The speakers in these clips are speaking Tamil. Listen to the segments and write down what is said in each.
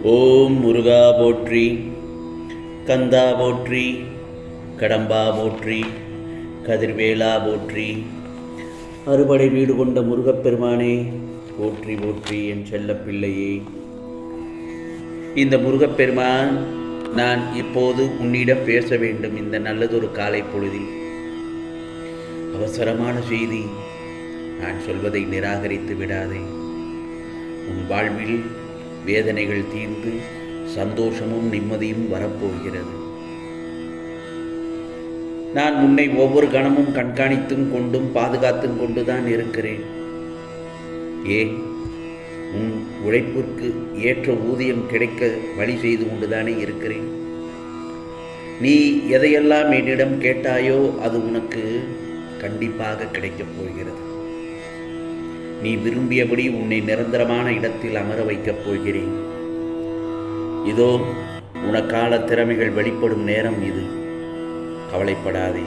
ஓம் முருகா போற்றி, கந்தா போற்றி, கடம்பா போற்றி, கதிர்வேலா போற்றி. அறுபடை வீடு கொண்ட முருகப்பெருமானே போற்றி போற்றி. என் செல்லப்பிள்ளையே, இந்த முருகப்பெருமான் நான் இப்போது உன்னிடம் பேச வேண்டும். இந்த நல்லதொரு காலை பொழுதில் அவசரமான செய்தி. நான் சொல்வதை நிராகரித்து விடாதே. உன் வாழ்வில் வேதனைகள் தீர்ந்து சந்தோஷமும் நிம்மதியும் வரப்போகிறது. நான் உன்னை ஒவ்வொரு கணமும் கண்காணித்தும் கொண்டும் பாதுகாத்தும் கொண்டுதான் இருக்கிறேன். ஏன்? உன் உழைப்பிற்கு ஏற்ற ஊதியம் கிடைக்க வழி செய்து கொண்டுதானே இருக்கிறேன். நீ எதையெல்லாம் என்னிடம் கேட்டாயோ அது உனக்கு கண்டிப்பாக கிடைக்கப் போகிறது. நீ விரும்பியபடி உன்னை நிரந்தரமான இடத்தில் அமர வைக்கப் போகிறேன். இதோ உனக்கான திறமைகள் வெளிப்படும் நேரம் இது. கவலைப்படாதே.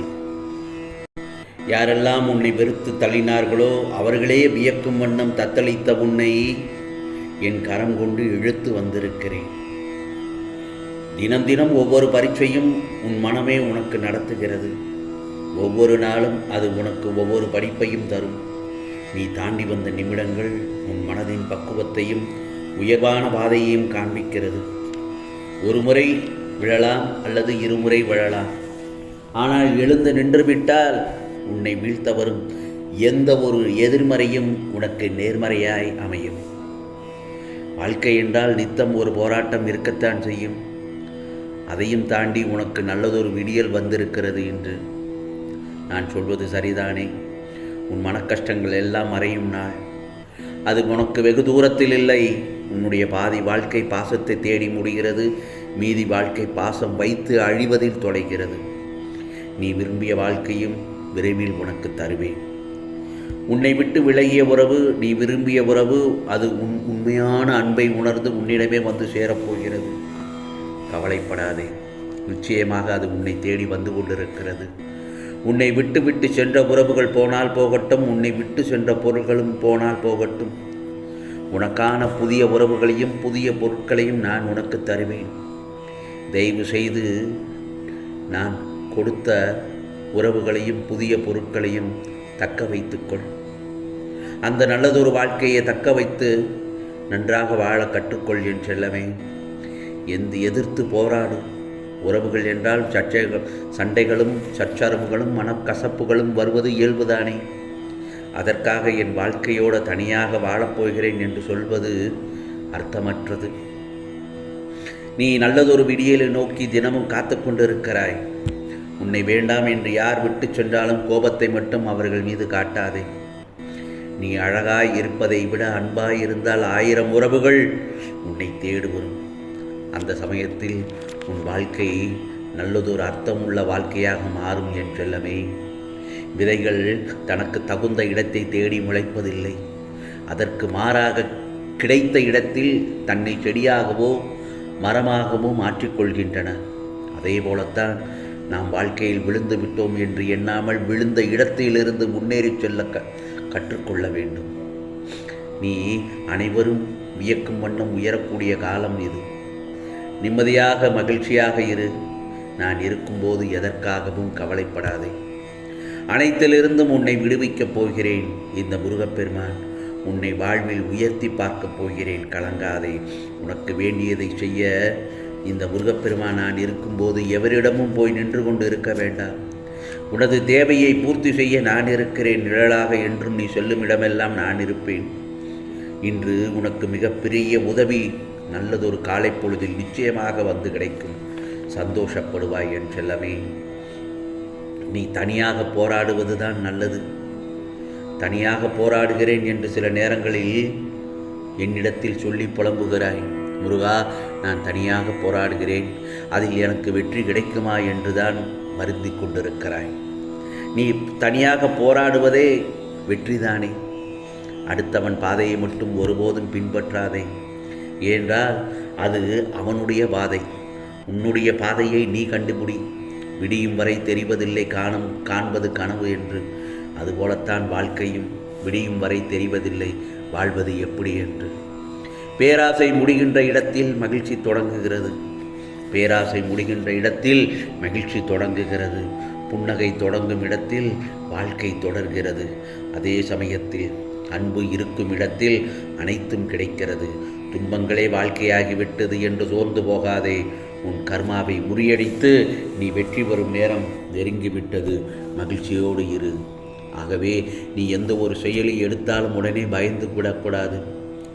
யாரெல்லாம் உன்னை வெறுத்து தள்ளினார்களோ அவர்களே வியக்கும் வண்ணம் தத்தளித்த உன்னை என் கரம் கொண்டு இழுத்து வந்திருக்கிறேன். தினம் தினம் ஒவ்வொரு பரீட்சையும் உன் மனமே உனக்கு நடத்துகிறது. ஒவ்வொரு நாளும் அது உனக்கு ஒவ்வொரு படிப்பையும் தரும். நீ தாண்டி வந்த நிமிடங்கள் உன் மனதின் பக்குவத்தையும் உயர்வான பாதையையும் காண்பிக்கிறது. ஒரு முறை விழலாம் அல்லது இருமுறை விழலாம். ஆனால் எழுந்து நின்றுவிட்டால் உன்னை வீழ்த்த வரும் எந்த ஒரு எதிர்மறையும் உனக்கு நேர்மறையாய் அமையும். வாழ்க்கை என்றால் நித்தம் ஒரு போராட்டம் இருக்கத்தான் செய்யும். அதையும் தாண்டி உனக்கு நல்லதொரு விடியல் வந்திருக்கிறது என்று நான் சொல்வது சரிதானே? உன் மனக்கஷ்டங்கள் எல்லாம் மறையும் நாள் அது உனக்கு வெகு தூரத்தில் இல்லை. உன்னுடைய பாதி வாழ்க்கை பாசத்தை தேடி முடிகிறது. மீதி வாழ்க்கை பாசம் வைத்து அழிவதில் தொலைகிறது. நீ விரும்பிய வாழ்க்கையும் விரைவில் உனக்கு தருவேன். உன்னை விட்டு விலகிய உறவு, நீ விரும்பிய உறவு, அது உன் உண்மையான அன்பை உணர்ந்து உன்னிடமே வந்து சேரப்போகிறது. கவலைப்படாதே. நிச்சயமாக அது உன்னை தேடி வந்து கொண்டிருக்கிறது. உன்னை விட்டு விட்டு சென்ற உறவுகள் போனால் போகட்டும். உன்னை விட்டு சென்ற பொருள்களும் போனால் போகட்டும். உனக்கான புதிய உறவுகளையும் புதிய பொருட்களையும் நான் உனக்கு தருவேன். தயவு செய்து நான் கொடுத்த உறவுகளையும் புதிய பொருட்களையும் தக்க வைத்துக்கொள். அந்த நல்லதொரு வாழ்க்கையை தக்க வைத்து நன்றாக வாழ கற்றுக்கொள் என் செல்லமே. எதிர்த்து போராடு. உறவுகள் என்றால் சண்டைகளும் சச்சரவுகளும் மனக்கசப்புகளும் வருவது இயல்புதானே. அதற்காக என் வாழ்க்கையோடு தனியாக வாழப்போகிறேன் என்று சொல்வது அர்த்தமற்றது. நீ நல்லதொரு விடியலை நோக்கி தினமும் காத்து கொண்டிருக்கிறாய். உன்னை வேண்டாம் என்று யார் விட்டு சென்றாலும் கோபத்தை மட்டும் அவர்கள் மீது காட்டாதே. நீ அழகாய் இருப்பதை விட அன்பாய் இருந்தால் 1000 உறவுகள் உன்னை தேடி வரும். அந்த சமயத்தில் உன் வாழ்க்கை நல்லதொரு அர்த்தமுள்ள வாழ்க்கையாக மாறும் என் செல்லமே. விதைகள் தனக்கு தகுந்த இடத்தை தேடி முளைப்பதில்லை. அதற்கு மாறாக கிடைத்த இடத்தில் தன்னை செடியாகவோ மரமாகவோ மாற்றிக்கொள்கின்றன. அதே போலத்தான் நாம் வாழ்க்கையில் விழுந்து விட்டோம் என்று எண்ணாமல் விழுந்த இடத்திலிருந்து முன்னேறி செல்ல கற்றுக்கொள்ள வேண்டும். நீ அனைவரும் வியக்கும் வண்ணம் உயரக்கூடிய காலம் இது. நிம்மதியாக மகிழ்ச்சியாக இரு. நான் இருக்கும்போது எதற்காகவும் கவலைப்படாதே. அனைத்திலிருந்தும் உன்னை விடுவிக்கப் போகிறேன். இந்த முருகப்பெருமான் உன்னை வாழ்வில் உயர்த்தி பார்க்கப் போகிறேன். கலங்காதே. உனக்கு வேண்டியதை செய்ய இந்த முருகப்பெருமான் நான் இருக்கும்போது எவரிடமும் போய் நின்று கொண்டு இருக்க வேண்டாம். உனது தேவையை பூர்த்தி செய்ய நான் இருக்கிறேன். நிழலாக என்றும் நீ சொல்லும் இடமெல்லாம் நான் இருப்பேன். இன்று உனக்கு மிகப்பெரிய உதவி நல்லதொரு காலை பொழுதில் நிச்சயமாக வந்து கிடைக்கும். சந்தோஷப்படுவாய் என் செல்லமே. நீ தனியாக போராடுவது தான் நல்லது. தனியாக போராடுகிறேன் என்று சில நேரங்களில் என்னிடத்தில் சொல்லி புலம்புகிறாய். முருகா, நான் தனியாக போராடுகிறேன், அதில் எனக்கு வெற்றி கிடைக்குமா என்றுதான் வருந்தி கொண்டிருக்கிறாய். நீ தனியாக போராடுவதே வெற்றிதானே. அடுத்தவன் பாதையை மட்டும் ஒருபோதும் பின்பற்றாதே. ஏனென்றால் அது அவனுடைய பாதை. உன்னுடைய பாதையை நீ கண்டுபிடி. விடியும் வரை தெரிவதில்லை காண்பது கனவு என்று. அதுபோலத்தான் வாழ்க்கையும் விடியும் வரை தெரிவதில்லை வாழ்வது எப்படி என்று. பேராசை முடிகின்ற இடத்தில் மகிழ்ச்சி தொடங்குகிறது. பேராசை முடிகின்ற இடத்தில் மகிழ்ச்சி தொடங்குகிறது. புன்னகை தொடங்கும் இடத்தில் வாழ்க்கை தொடர்கிறது. அதே சமயத்தில் அன்பு இருக்கும் இடத்தில் அனைத்தும் கிடைக்கிறது. துன்பங்களே வாழ்க்கையாகிவிட்டது என்று சோர்ந்து போகாதே. உன் கர்மாவை முறியடித்து நீ வெற்றி பெறும் நேரம் நெருங்கிவிட்டது. மகிழ்ச்சியோடு இரு. ஆகவே நீ எந்த ஒரு செயலை எடுத்தாலும் உடனே பயந்து விடக்கூடாது.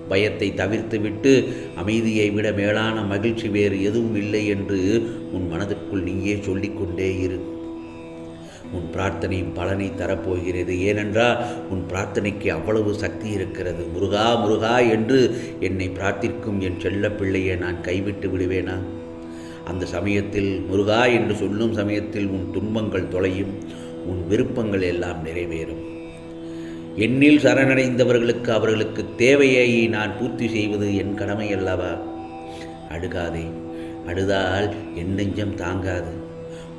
பயத்தை தவிர்த்துவிட்டு அமைதியை விட மேலான மகிழ்ச்சி வேறு எதுவும் இல்லை என்று உன் மனதிற்குள் நீயே சொல்லிக்கொண்டே இரு. உன் பிரார்த்தனை பலனை தரப்போகிறது. ஏனென்றால் உன் பிரார்த்தனைக்கு அவ்வளவு சக்தி இருக்கிறது. முருகா முருகா என்று என்னை பிரார்த்திக்கும் என் செல்ல பிள்ளையை நான் கைவிட்டு விடுவேனா? அந்த சமயத்தில் முருகா என்று சொல்லும் சமயத்தில் உன் துன்பங்கள் தொலையும், உன் விருப்பங்கள் எல்லாம் நிறைவேறும். என்னில் சரணடைந்தவர்களுக்கு அவர்களுக்கு தேவையை நான் பூர்த்தி செய்வது என் கடமை அல்லவா? அழுகாதே. அழுதால் என் நெஞ்சம் தாங்காது.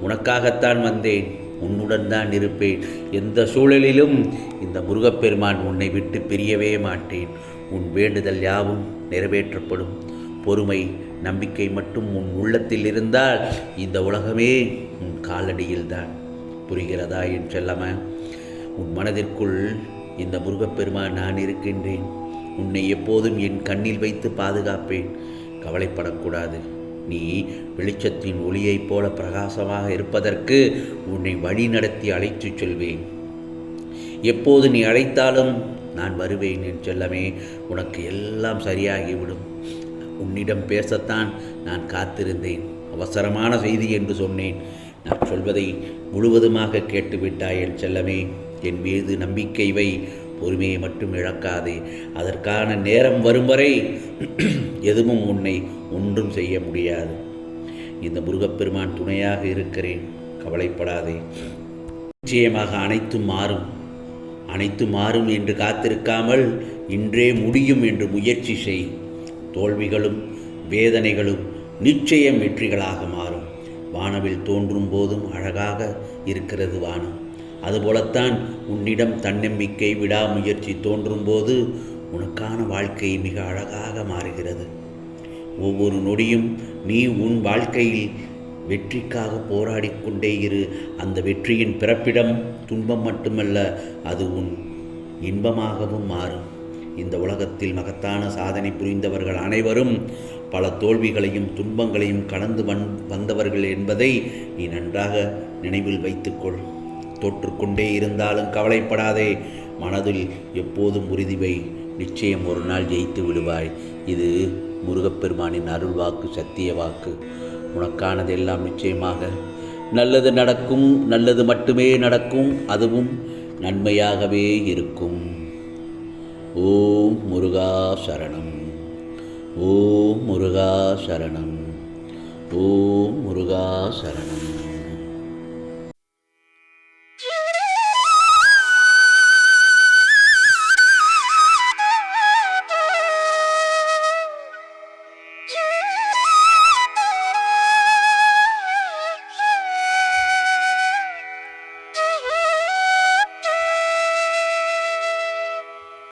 உனக்காகத்தான் வந்தேன். உன்னுடன் தான் இருப்பேன். எந்த சூழலிலும் இந்த முருகப்பெருமான் உன்னை விட்டு பிரியவே மாட்டேன். உன் வேண்டுதல் யாவும் நிறைவேற்றப்படும். பொறுமை, நம்பிக்கை மட்டும் உன் உள்ளத்தில் இருந்தால் இந்த உலகமே உன் காலடியில்தான். புரிகிறதா என் செல்லமா? உன் மனதிற்குள் இந்த முருகப்பெருமான் நான் இருக்கின்றேன். உன்னை எப்போதும் என் கண்ணில் வைத்து பாதுகாப்பேன். கவலைப்படக்கூடாது. நீ வெளிச்சத்தின் ஒளியைப் போல பிரகாசமாக இருப்பதற்கு உன்னை வழி நடத்தி அழைத்துச் செல்வேன். எப்போது நீ அழைத்தாலும் நான் வருவேன் என் செல்லமே. உனக்கு எல்லாம் சரியாகிவிடும். உன்னிடம் பேசத்தான் நான் காத்திருந்தேன். அவசரமான செய்தி என்று சொன்னேன். நான் சொல்வதை முழுவதுமாக கேட்டுவிட்டாய் என் செல்லமே. என் மீது நம்பிக்கை வை. பொறுமையை மட்டும் இழக்காதே. அதற்கான நேரம் வரும் வரை எதுவும் உன்னை ஒன்றும் செய்ய முடியாது. இந்த முருகப்பெருமான் துணையாக இருக்கிறேன். கவலைப்படாதே. நிச்சயமாக அனைத்தும் மாறும். அனைத்தும் மாறும் என்று காத்திருக்காமல் இன்றே முடியும் என்று முயற்சி செய். தோல்விகளும் வேதனைகளும் நிச்சயம் வெற்றிகளாக மாறும். வானவில் தோன்றும் போதும் அழகாக இருக்கிறது வானம். அதுபோலத்தான் உன்னிடம் தன்னம்பிக்கை, விடாமுயற்சி தோன்றும் போது உனக்கான வாழ்க்கை மிக அழகாக மாறுகிறது. ஒவ்வொரு நொடியும் நீ உன் வாழ்க்கையில் வெற்றிக்காக போராடிக்கொண்டே இரு. அந்த வெற்றியின் பிறப்பிடம் துன்பம் மட்டுமல்ல, அது உன் இன்பமாகவும் மாறும். இந்த உலகத்தில் மகத்தான சாதனை புரிந்தவர்கள் அனைவரும் பல தோல்விகளையும் துன்பங்களையும் கடந்து வந்தவர்கள் என்பதை நீ நன்றாக நினைவில் வைத்துக்கொள். தோற்றுக்கொண்டே இருந்தாலும் கவலைப்படாதே. மனதில் எப்போதும் உறுதிவை. நிச்சயம் ஒரு நாள் ஜெயித்து விடுவாய். இது முருகப்பெருமானின் அருள் வாக்கு, சத்திய வாக்கு. உனக்கானதெல்லாம் நிச்சயமாக நல்லது நடக்கும். நல்லது மட்டுமே நடக்கும். அதுவும் நன்மையாகவே இருக்கும். ஓம் முருகா சரணம். ஓம் முருகா சரணம். ஓம் முருகா சரணம்.